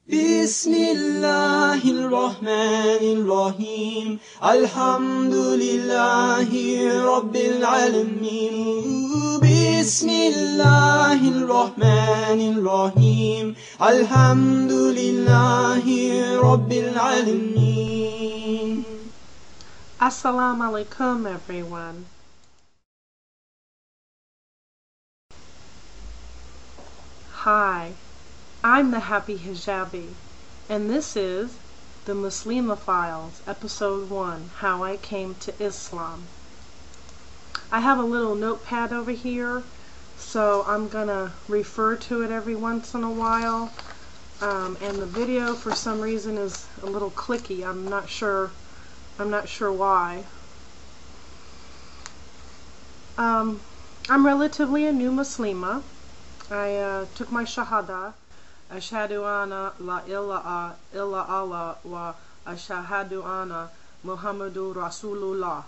بسم الله الرحمن الرحيم الحمد لله رب العالمين بسم الله الرحمن الرحيم الحمد لله رب العالمين. Assalamu alaikum, everyone. Hi, I'm the Happy Hijabi, and this is the Muslima Files, Episode 1, How I Came to Islam. I have a little notepad over here, so I'm gonna refer to it every once in a while, and the video for some reason is a little clicky. I'm not sure why. I'm relatively a new Muslima. I took my Shahada, Ashhadu anna la ilaha illa Allah wa ashhadu anna Muhammadur Rasulullah,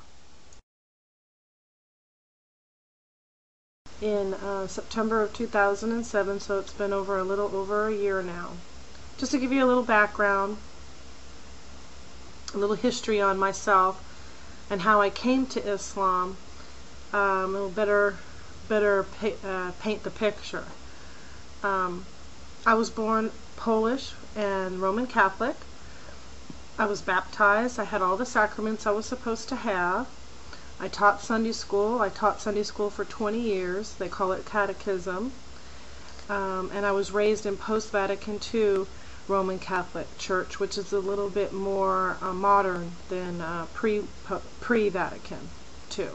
in September of 2007, so it's been a little over a year now. Just to give you a little background, a little history on myself and how I came to Islam, it'll better paint the picture. I was born Polish and Roman Catholic. I was baptized. I had all the sacraments I was supposed to have. I taught Sunday school. I taught Sunday school for 20 years. They call it catechism. And I was raised in post-Vatican II Roman Catholic Church, which is a little bit more modern than pre-Vatican II.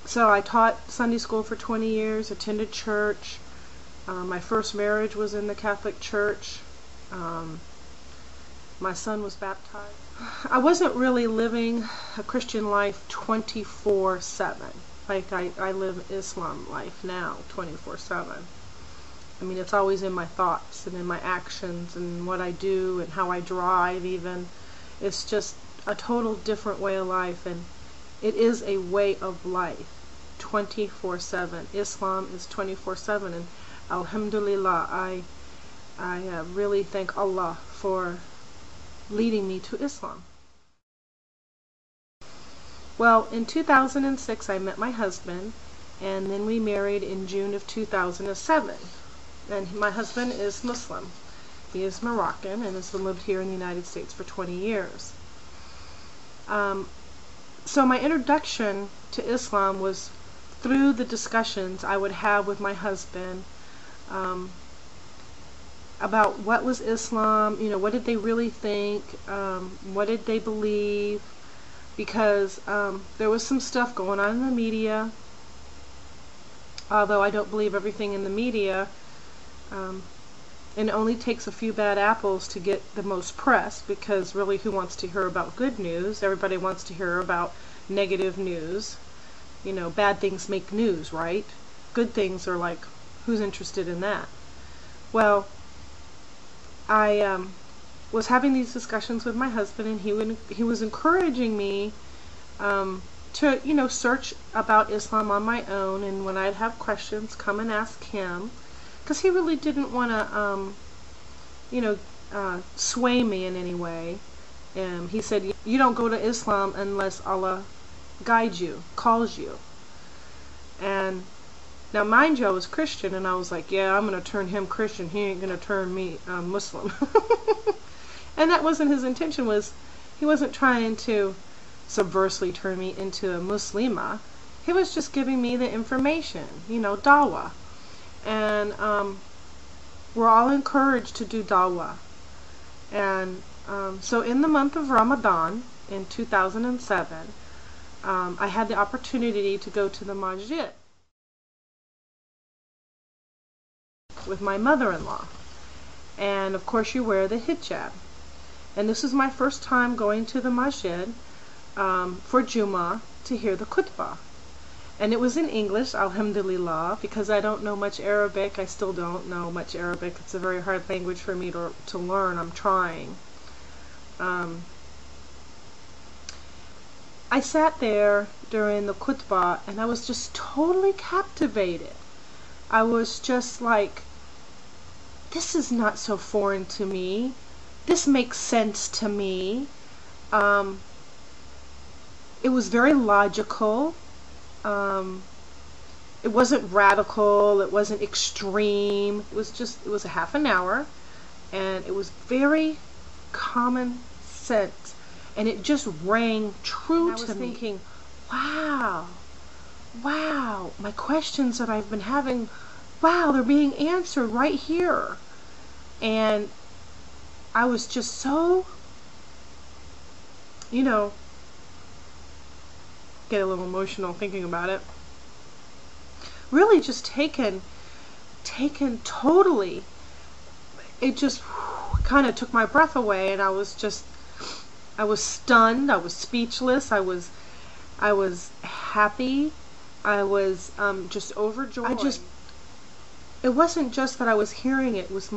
So I taught Sunday school for 20 years, attended church. My first marriage was in the Catholic Church. My son was baptized. I wasn't really living a Christian life 24/7. Like I live Islam life now 24/7. I mean, it's always in my thoughts and in my actions and what I do and how I drive even. It's just a total different way of life, and it is a way of life, 24/7. Islam is 24/7, and alhamdulillah, I really thank Allah for leading me to Islam. Well, in 2006 I met my husband, and then we married in June of 2007. And my husband is Muslim. He is Moroccan and has lived here in the United States for 20 years. So my introduction to Islam was through the discussions I would have with my husband about what was Islam, what did they really think, what did they believe, because there was some stuff going on in the media. Although I don't believe everything in the media, and it only takes a few bad apples to get the most press, because really, who wants to hear about good news? Everybody wants to hear about negative news. Bad things make news, right? Good things are like, who's interested in that? Well, I was having these discussions with my husband, and he was encouraging me to search about Islam on my own, and when I'd have questions, come and ask him, because he really didn't want to sway me in any way. He said, you don't go to Islam unless Allah guides you, calls you. And now, mind you, I was Christian, and I was like, yeah, I'm going to turn him Christian. He ain't going to turn me Muslim. And that wasn't his intention. He wasn't trying to subversely turn me into a Muslima. He was just giving me the information, dawah. And we're all encouraged to do dawah. And so in the month of Ramadan in 2007, I had the opportunity to go to the masjid with my mother-in-law. And of course you wear the hijab. And this is my first time going to the masjid for Jummah to hear the khutbah. And it was in English, alhamdulillah, because I don't know much Arabic. I still don't know much Arabic. It's a very hard language for me to learn. I'm trying. I sat there during the khutbah, and I was just totally captivated. I was just like this is not so foreign to me. This makes sense to me. It was very logical. It wasn't radical. It wasn't extreme. It was a half an hour, and it was very common sense, and it just rang true to me. I was thinking, wow, my questions that I've been having, wow, they're being answered right here. And I was just so, you know, get a little emotional thinking about it. Really just taken totally. It just kind of took my breath away, and I was stunned. I was speechless. I was happy. I was just overjoyed. It wasn't just that I was hearing it. It was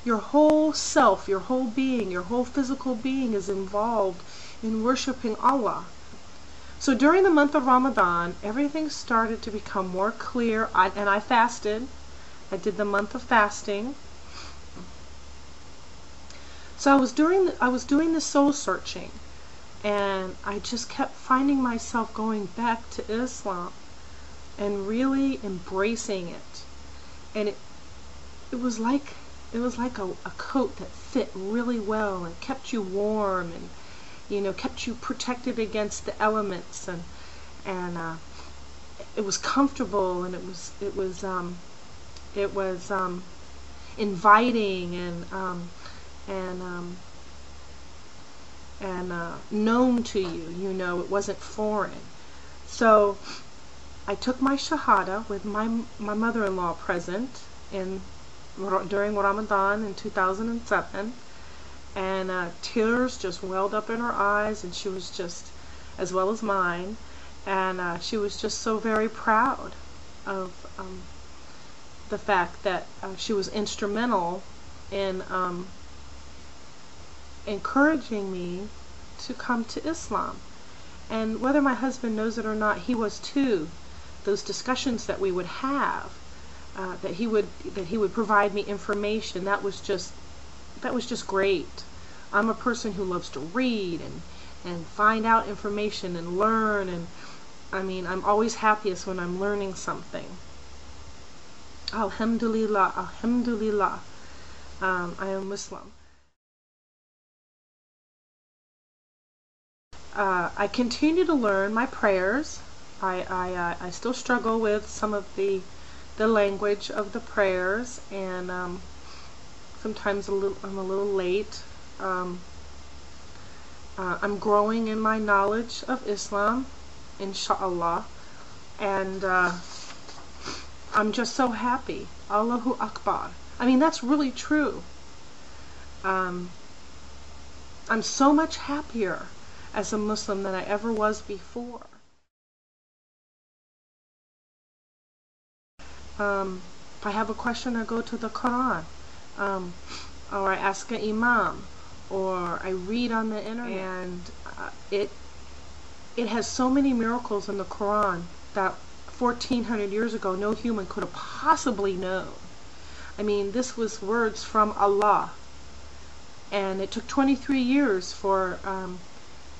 your whole self, your whole being, your whole physical being is involved in worshiping Allah. So during the month of Ramadan, everything started to become more clear, and I fasted. I did the month of fasting. So I was doing the soul searching, and I just kept finding myself going back to Islam and really embracing it. And it was like a coat that fit really well and kept you warm, and kept you protected against the elements, and it was comfortable, and it was inviting, and known to you. It wasn't foreign. So I took my Shahada with my mother-in-law present during Ramadan in 2007. And tears just welled up in her eyes, and she was just, as well as mine, and she was just so very proud of the fact that she was instrumental in encouraging me to come to Islam. And whether my husband knows it or not, he was too. Those discussions that we would have, that he would provide me information, that was just great. I'm a person who loves to read and find out information and learn, and I'm always happiest when I'm learning something. Alhamdulillah, alhamdulillah. I am Muslim. I continue to learn my prayers. I still struggle with some of the language of the prayers, and sometimes I'm a little late. I'm growing in my knowledge of Islam, inshallah, and I'm just so happy. Allahu Akbar. That's really true. I'm so much happier as a Muslim than I ever was before. If I have a question, I go to the Quran, or I ask an imam, or I read on the internet, and it has so many miracles in the Quran that 1400 years ago no human could have possibly known. This was words from Allah, and it took 23 years for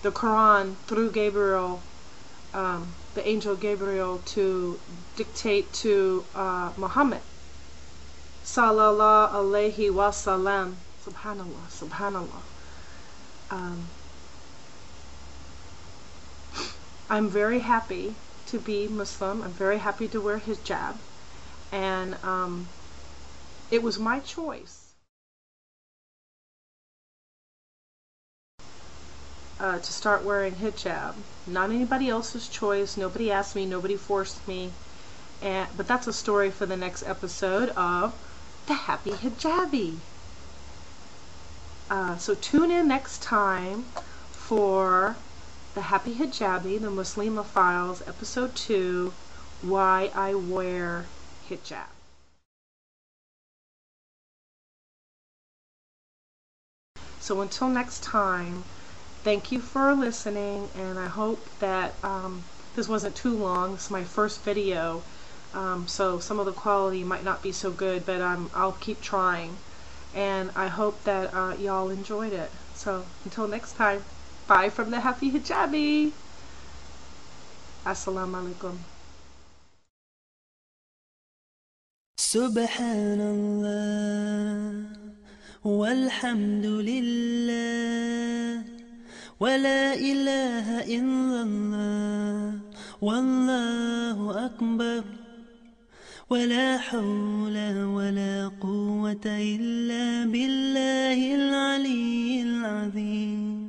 the Quran, through Gabriel, the angel Gabriel, to dictate to Muhammad sallallahu alaihi wasallam. Subhanallah, subhanallah. I'm very happy to be Muslim. I'm very happy to wear hijab, and it was my choice to start wearing hijab. Not anybody else's choice. Nobody asked me. Nobody forced me. But that's a story for the next episode of The Happy Hijabi. So tune in next time for The Happy Hijabi, the Muslima Files, Episode 2, Why I Wear Hijab. So until next time, thank you for listening, and I hope that this wasn't too long. This is my first video. So some of the quality might not be so good, but I'll keep trying. And I hope that y'all enjoyed it. So until next time, bye from the Happy Hijabi. Assalamu alaikum. Subhanallah walhamdulillah wa la ilaha illallah wallahu akbar wa la hawla wa la quwwata illa billahil aliyyil azim.